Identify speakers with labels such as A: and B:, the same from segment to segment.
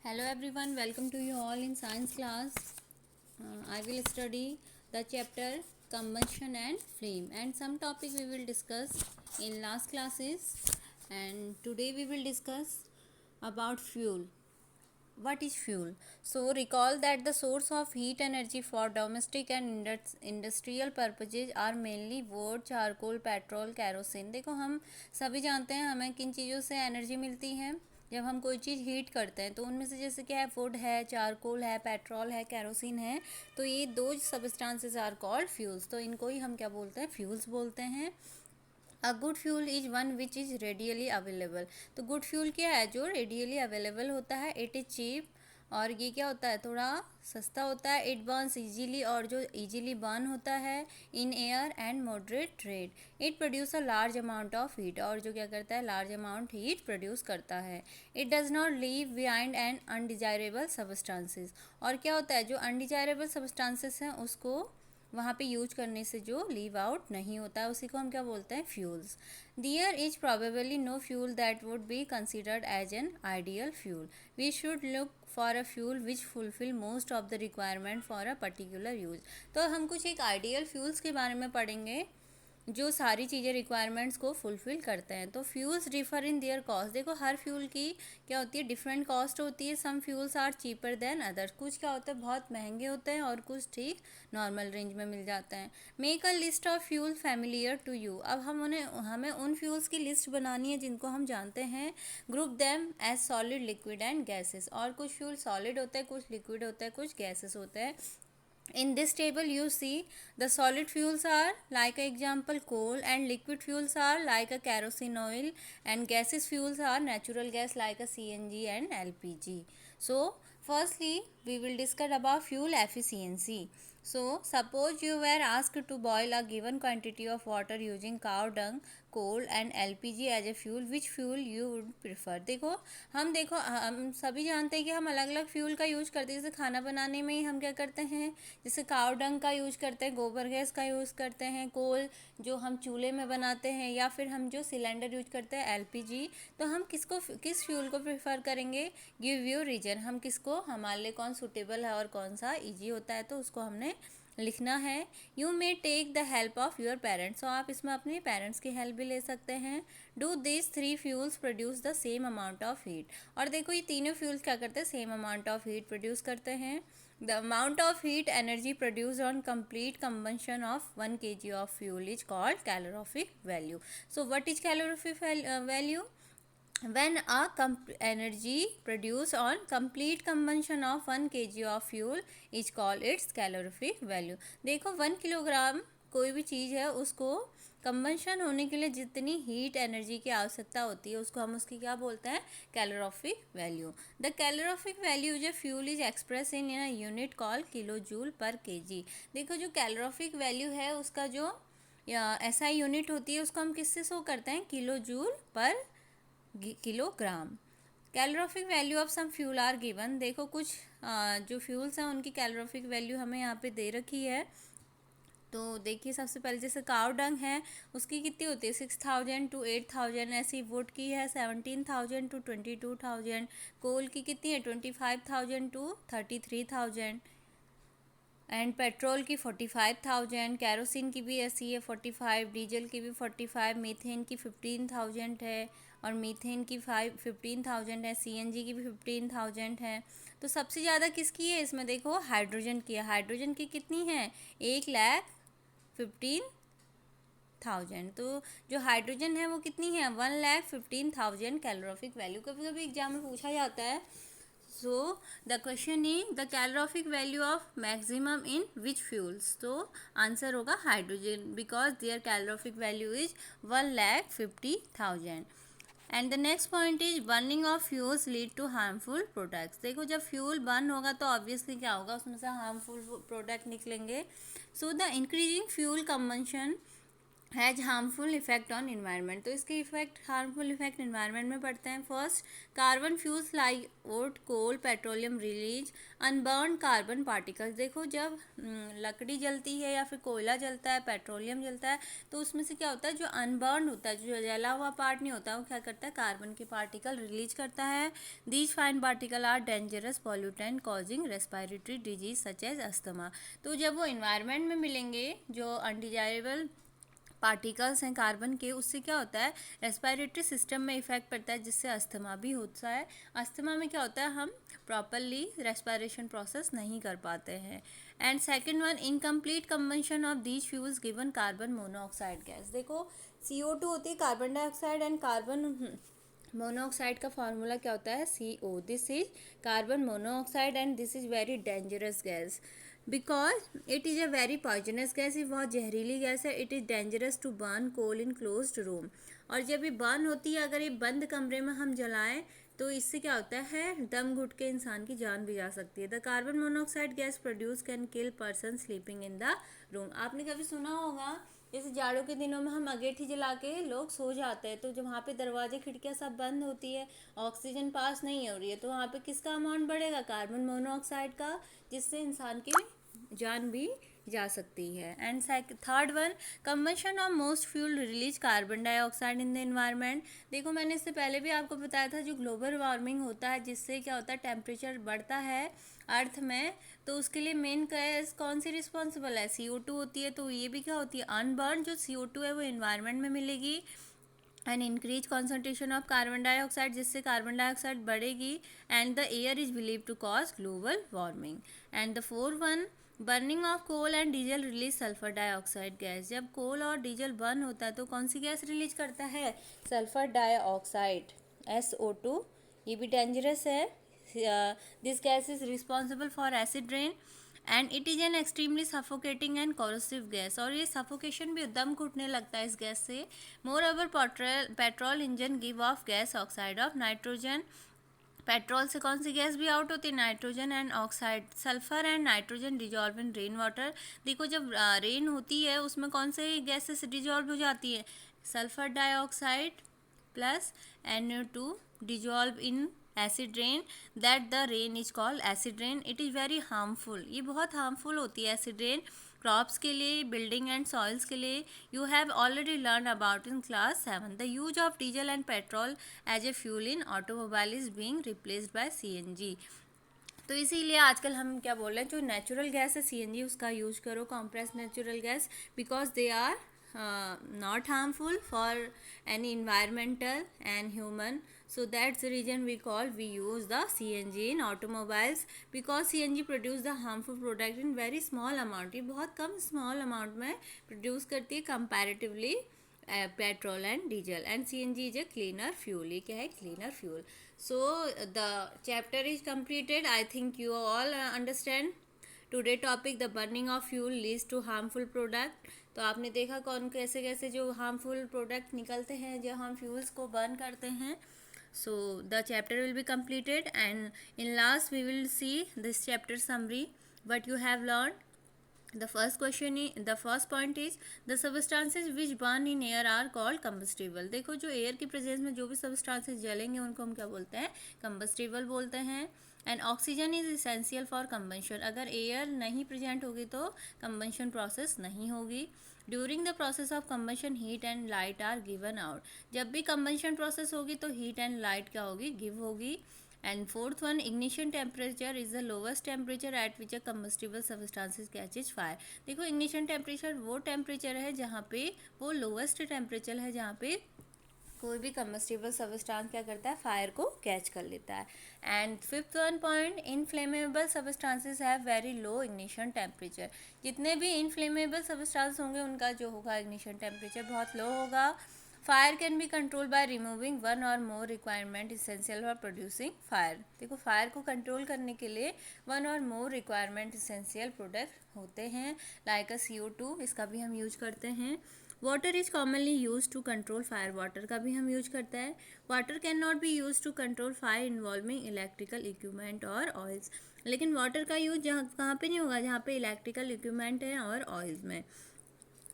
A: Hello everyone, welcome to you all in science class. I will study the chapter combustion and flame and some topic we will discuss in last classes, and today we will discuss about fuel. What is fuel? So recall that the source of heat energy for domestic and industrial purposes are mainly wood, charcoal, petrol, kerosene. देखो हम सभी जानते हैं हमें किन चीज़ों से energy मिलती है जब हम कोई चीज़ हीट करते हैं। तो उनमें से जैसे क्या है, वुड है, चारकोल है, पेट्रोल है, केरोसिन है। तो ये दो सबस्टांसेस आर कॉल्ड फ्यूल्स। तो इनको ही हम क्या बोलते हैं, फ्यूल्स बोलते हैं। A good fuel is one which is radially available. तो गुड फ्यूल क्या है, जो रेडियली अवेलेबल होता है। इट इज़ चीप, और ये क्या होता है, थोड़ा सस्ता होता है। इट बर्न्स इजीली, और जो इजीली बर्न होता है in air and moderate rate. It produce a large amount of heat, और जो क्या करता है, लार्ज अमाउंट हीट प्रोड्यूस करता है। It does not leave behind and undesirable substances. और क्या होता है, जो अनडिजायरेबल सबस्टांसेस हैं उसको वहाँ पे यूज करने से जो लीव आउट नहीं होता है उसी को हम क्या बोलते हैं, fuels. There is probably no fuel that would be considered as an ideal fuel. We should look for a fuel which fulfill most of the requirement for a particular use. तो हम कुछ एक आइडियल फ्यूल्स के बारे में पढ़ेंगे जो सारी चीज़ें रिक्वायरमेंट्स को फुलफ़िल करते हैं। तो fuels differ in their cost. देखो हर फ्यूल की क्या होती है, डिफरेंट कॉस्ट होती है। Some fuels are cheaper than others. कुछ क्या होता है, बहुत महंगे होते हैं, और कुछ ठीक नॉर्मल रेंज में मिल जाते हैं। Make a list of fuel familiar to you. अब हमें उन फ्यूल्स की लिस्ट बनानी है जिनको हम जानते हैं। Group them as solid, liquid and gases. और कुछ फ्यूल सॉलिड होते हैं, कुछ लिक्विड होते हैं, कुछ गैसेस होते हैं। In this table you see the solid fuels are like a example coal, and liquid fuels are like a kerosene oil, and gaseous fuels are natural gas like a CNG and LPG. So firstly we will discuss about fuel efficiency. So suppose you were asked to boil a given quantity of water using cow dung, coal and LPG as a fuel, which fuel you would prefer? देखो हम सभी जानते हैं कि हम अलग अलग fuel का यूज करते हैं। जैसे खाना बनाने में ही हम क्या करते हैं, जैसे काव डंग का यूज करते हैं, गोबर गैस का यूज़ करते हैं, कोल जो हम चूल्हे में बनाते हैं, या फिर हम जो सिलेंडर यूज करते हैं एलपीजी। तो हम किस फ्यूल को प्रेफर करेंगे, गिव यू रीजन। हम किसको, हमारे लिए कौन सूटेबल है और कौन सा ईजी होता है, तो उसको हमने लिखना है। You may take the help of your parents. तो आप इसमें अपने पेरेंट्स की हेल्प भी ले सकते हैं। Do this three fuels produce the same amount of heat. और देखो ये तीनों फ्यूल्स क्या करते हैं, same amount of heat produce करते हैं। The amount of heat energy produced on complete combustion of 1 kg of fuel is called calorific value. So what is calorific value? When energy produced on complete combustion of 1 kg of fuel is called its calorific value. देखो 1 kilogram कोई भी चीज़ है उसको combustion होने के लिए जितनी heat energy की आवश्यकता होती है उसको हम उसकी क्या बोलते हैं, calorific value. The calorific value जो fuel is express in a unit call kilo joule per KG. देखो जो कैलोरीफिक वैल्यू है उसका जो एसआई यूनिट होती है उसको हम किससे शो करते हैं, kilo joule per kilogram. Calorific value of some fuel are given. देखो कुछ जो फ्यूल्स हैं उनकी कैलोरीफिक वैल्यू हमें यहाँ पे दे रखी है। तो देखिए सबसे पहले जैसे काव डंग है उसकी कितनी होती है, 6,000 टू 8,000। ऐसी वुड की है 17,000 टू 22,000। कोल की कितनी है, 25,000 टू 33,000। एंड पेट्रोल की 45,000। कैरोसिन की भी ऐसी है 45। डीजल की भी 45। मीथेन की 15,000 है, और मीथेन की 15,000 है। सीएनजी की भी 15,000 है। तो सबसे ज़्यादा किसकी है इसमें, देखो हाइड्रोजन की है। हाइड्रोजन की कितनी है, 1,15,000। तो जो हाइड्रोजन है वो कितनी है, 1,15,000 कैलोरीफिक वैल्यू। कभी कभी एग्जाम में पूछा जाता है। So the question is the calorific value of maximum in which fuels? तो आंसर होगा hydrogen, because their calorific value is 1,50,000. And the next point is burning of fuels lead to harmful products. देखो जब fuel burn होगा तो obviously क्या होगा, उसमें से हार्मफुल प्रोडक्ट निकलेंगे। So the increasing fuel combustion has harmful effect on environment. तो इसके इफेक्ट, हार्मफुल इफेक्ट इन्वायरमेंट में पड़ते हैं। First, carbon fuels like wood, coal, petroleum release unburnt carbon particles. देखो जब लकड़ी जलती है या फिर कोयला जलता है, पेट्रोलियम जलता है, तो उसमें से क्या होता है, जो अनबर्न होता है, जो जला हुआ पार्ट नहीं होता, वो क्या करता है, कार्बन के पार्टिकल रिलीज करता है। These fine particle are dangerous pollutant causing respiratory disease such as asthma. तो जब वो इन्वायरमेंट में मिलेंगे, जो अनडिजायरेबल पार्टिकल्स हैं कार्बन के, उससे क्या होता है, रेस्पिरेटरी सिस्टम में इफेक्ट पड़ता है, जिससे अस्थमा भी होता है। अस्थमा में क्या होता है, हम प्रॉपरली रेस्पिरेशन प्रोसेस नहीं कर पाते हैं। And second one, incomplete combustion of these fuels given carbon monoxide gas. देखो CO2 होती है, carbon dioxide, and carbon monoxide का फार्मूला क्या होता है, CO। This is carbon monoxide and this is very dangerous gas because it is a very poisonous gas. ये बहुत जहरीली गैस है। It is dangerous to burn coal in closed room. और जब ये बर्न होती है, अगर ये बंद कमरे में हम जलाएं, तो इससे क्या होता है, दम घुट के इंसान की जान भी जा सकती है। The carbon monoxide gas produce can kill person sleeping in the room. आपने कभी सुना होगा, जैसे जाड़ों के दिनों में हम अगेठी जला के लोग सो जाते हैं, तो जब वहाँ पे दरवाजे खिड़कियाँ सब बंद होती है, ऑक्सीजन पास नहीं हो रही है, तो वहाँ पे किसका अमाउंट बढ़ेगा, कार्बन मोनोऑक्साइड का, जिससे इंसान की जान भी जा सकती है। And third one, combustion of most fuel release carbon dioxide in the environment. देखो मैंने इससे पहले भी आपको बताया था, जो ग्लोबल वार्मिंग होता है, जिससे क्या होता है, टेम्परेचर बढ़ता है अर्थ में, तो उसके लिए मेन गैस कौन सी रिस्पॉन्सिबल है, CO2 होती है। तो ये भी क्या होती है, अनबर्न जो CO2 है वो इन्वायरमेंट में मिलेगी। And increase concentration of carbon dioxide, जिससे कार्बन डाइऑक्साइड बढ़ेगी, and the air is believe to cause global warming. And the fourth one, burning of coal and diesel release sulphur dioxide gas. जब coal और diesel burn होता है, तो कौन सी gas release करता है, सल्फर डाइऑक्साइड, SO2। ये भी डेंजरस है। This gas is responsible for acid rain and it is an extremely suffocating and corrosive gas. और ये सफोकेशन भी, दम घुटने लगता है इस गैस से। More over petrol engine give of gas oxide of nitrogen. Petrol से कौन सी गैस भी आउट होती है, nitrogen and oxide. Sulphur and nitrogen dissolve in rain water. देखो जब रेन होती है, उसमें कौन से गैसेस डिजॉल्व हो जाती है, sulphur dioxide plus NO2 dissolve in acid rain, that the rain is called acid rain. It is very harmful. ये बहुत हार्मफुल होती है एसिड रेन, क्रॉप्स के लिए, बिल्डिंग एंड सॉइल्स के लिए। You have already learn about in class 7 the use of diesel and petrol as a fuel in automobile is being replaced by CNG। तो इसीलिए आजकल हम क्या बोल रहे हैं, जो नेचुरल गैस है CNG, उसका यूज करो, compress natural gas, because they are not harmful for any environmental and human. So that's the reason we use the CNG in automobiles, because CNG produce the harmful product in very small amount. ये बहुत कम small amount में produce करती है comparatively petrol and diesel, and CNG is a cleaner fuel. ये क्या है, cleaner fuel. So the chapter is completed. I think you all understand. Today topic, the burning of fuel leads to harmful product. तो आपने देखा कौन कैसे कैसे जो हार्मफुल प्रोडक्ट निकलते हैं जब हम फ्यूल्स को बर्न करते हैं। So the chapter will be completed, and in last we will see this chapter summary, what you have learned. The first point is the substances which burn in air are called combustible. देखो जो air की presence में जो भी substances जलेंगे उनको हम क्या बोलते हैं, combustible बोलते हैं। And oxygen is essential for combustion. अगर एयर नहीं प्रेजेंट होगी तो कंबंशन प्रोसेस नहीं होगी। During the process of combustion heat and light are given out. जब भी कंबंशन प्रोसेस होगी तो हीट एंड लाइट क्या होगी, गिव होगी। And fourth one, ignition temperature is the lowest temperature at which a combustible substances catches fire. देखो ignition temperature वो temperature है जहाँ पे, वो लोवेस्ट टेम्परेचर है जहाँ पे कोई भी कम्बस्टिबल सब्सटेंस क्या करता है, फायर को कैच कर लेता है। And fifth one point, inflammable substances have very low ignition temperature. जितने भी इनफ्लेमेबल सब्सटेंस होंगे उनका जो होगा इग्निशन टेम्परेचर बहुत लो होगा। Fire can be control by removing one or more requirement essential for producing fire. देखो फायर को कंट्रोल करने के लिए one or more requirement essential product होते हैं, लाइक CO2, इसका भी हम यूज करते हैं। Water is commonly use to control fire, water का भी हम यूज करते हैं। Water can not be use to control fire involving electrical equipment और ऑयल्स। लेकिन वाटर का यूज जहाँ कहाँ पे नहीं होगा, जहाँ पे इलेक्ट्रिकल इक्विपमेंट है और ऑयल्स में।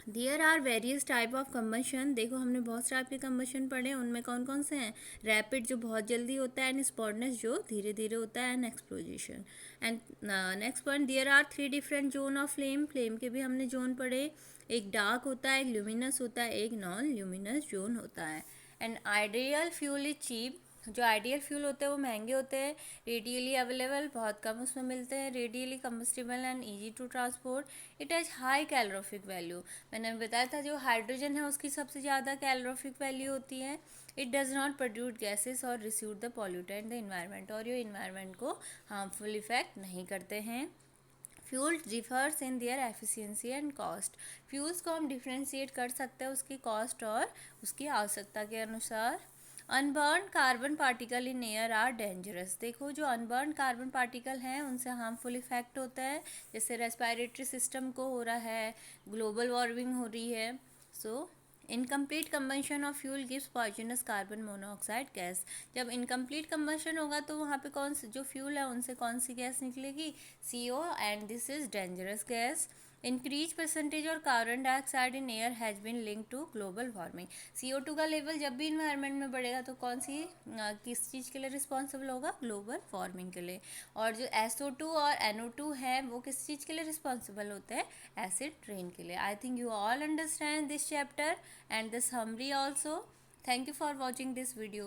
A: There are various type of combustion. देखो हमने बहुत से टाइप के कंबशन पढ़े, उनमें कौन कौन से हैं? रैपिड जो बहुत जल्दी होता है, एंड स्पॉन्टेनियस जो धीरे धीरे होता है, and explosion. And next point, there are 3 different zone of flame. Flame के भी हमने जोन पढ़े, एक डार्क होता है, एक ल्यूमिनस होता है, एक नॉन ल्यूमिनस जोन होता है। And ideal fuel is cheap. जो आइडियल फ्यूल होते हैं वो महंगे होते हैं, रेडियली अवेलेबल बहुत कम उसमें मिलते हैं, readily combustible and easy to transport. It has high calorific value. मैंने बताया था जो हाइड्रोजन है उसकी सबसे ज़्यादा कैलोरीफिक वैल्यू होती है। It does not produce gases और रिस्यू द पॉल्यूटेंट द इन्वायरमेंट, और ये इन्वायरमेंट को हार्मफुल इफेक्ट नहीं करते हैं। Fuel differs in their efficiency and cost. Fuels को हम डिफ्रेंशिएट कर सकते हैं उसकी कॉस्ट और उसकी आवश्यकता के अनुसार। Unburnt carbon particle in air are dangerous. देखो जो अनबर्न कार्बन पार्टिकल हैं उनसे हार्मफुल इफेक्ट होता है, जैसे रेस्पिरेटरी सिस्टम को हो रहा है, ग्लोबल वार्मिंग हो रही है। So incomplete combustion of fuel gives poisonous carbon monoxide gas. जब इनकम्प्लीट कंबशन होगा तो वहाँ पे कौन सी जो फ्यूल है उनसे कौन सी गैस निकलेगी? CO, and this is dangerous gas. Increase percentage और carbon dioxide in air has been link to global warming. CO2 का लेवल जब भी इन्वायरमेंट में बढ़ेगा तो कौन सी किस चीज़ के लिए रिस्पॉन्सिबल होगा? ग्लोबल वार्मिंग के लिए। और जो SO2 और NO2 है वो किस चीज़ के लिए रिस्पॉन्सिबल होते हैं? एसिड रेन के लिए। I think you all understand this chapter and the summary also. Thank you for watching this video.